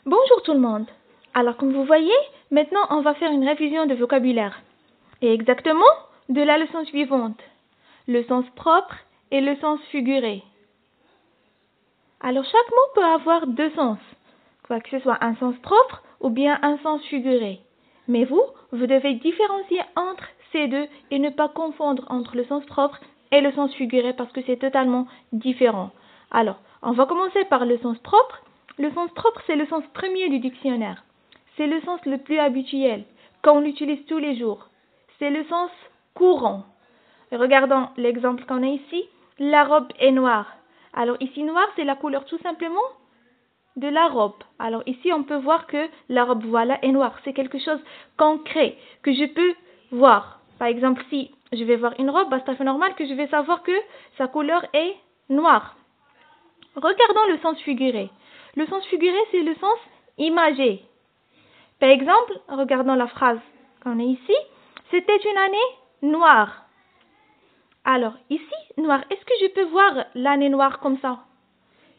Bonjour tout le monde. Alors comme vous voyez, maintenant on va faire une révision de vocabulaire. Et exactement de la leçon suivante. Le sens propre et le sens figuré. Alors chaque mot peut avoir deux sens, quoi que ce soit un sens propre ou bien un sens figuré. Mais vous devez différencier entre ces deux et ne pas confondre entre le sens propre et le sens figuré parce que c'est totalement différent. Alors, on va commencer par le sens propre. Le sens propre, c'est le sens premier du dictionnaire. C'est le sens le plus habituel, qu'on l'utilise tous les jours. C'est le sens courant. Regardons l'exemple qu'on a ici. La robe est noire. Alors ici, noir, c'est la couleur tout simplement de la robe. Alors ici, on peut voir que la robe, voilà, est noire. C'est quelque chose concret que je peux voir. Par exemple, si je vais voir une robe, c'est tout à fait normal que je vais savoir que sa couleur est noire. Regardons le sens figuré. Le sens figuré, c'est le sens imagé. Par exemple, regardons la phrase qu'on a ici. C'était une année noire. Alors, ici, noir, est-ce que je peux voir l'année noire comme ça?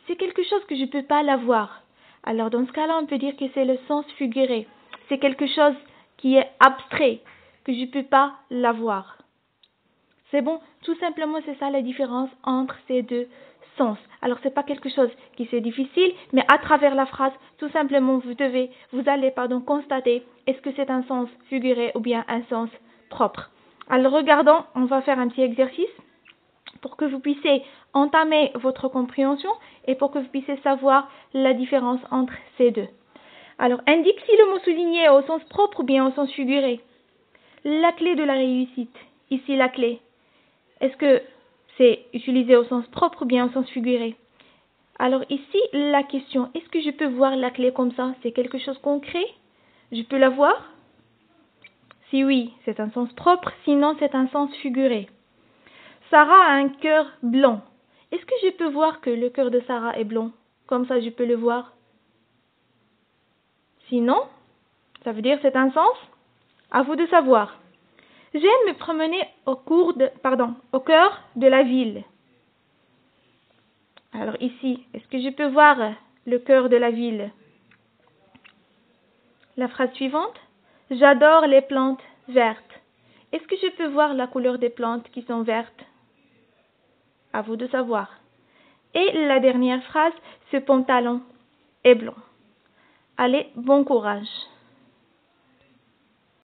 C'est quelque chose que je ne peux pas la voir. Alors, dans ce cas-là, on peut dire que c'est le sens figuré. C'est quelque chose qui est abstrait, que je ne peux pas la voir. C'est bon, tout simplement, c'est ça la différence entre ces deux sens. Alors, ce n'est pas quelque chose qui est difficile, mais à travers la phrase, tout simplement, vous allez constater est-ce que c'est un sens figuré ou bien un sens propre. Alors, regardons, on va faire un petit exercice pour que vous puissiez entamer votre compréhension et pour que vous puissiez savoir la différence entre ces deux. Alors, indique si le mot souligné est au sens propre ou bien au sens figuré. La clé de la réussite. Ici, la clé. Est-ce que c'est utilisé au sens propre ou bien au sens figuré? Alors ici, la question, est-ce que je peux voir la clé comme ça? C'est quelque chose de concret? Je peux la voir? Si oui, c'est un sens propre, sinon c'est un sens figuré. Sarah a un cœur blanc. Est-ce que je peux voir que le cœur de Sarah est blanc? Comme ça, je peux le voir. Sinon, ça veut dire c'est un sens? À vous de savoir. J'aime me promener au cœur de la ville. Alors ici, est-ce que je peux voir le cœur de la ville? La phrase suivante. J'adore les plantes vertes. Est-ce que je peux voir la couleur des plantes qui sont vertes? À vous de savoir. Et la dernière phrase, ce pantalon est blanc. Allez, bon courage.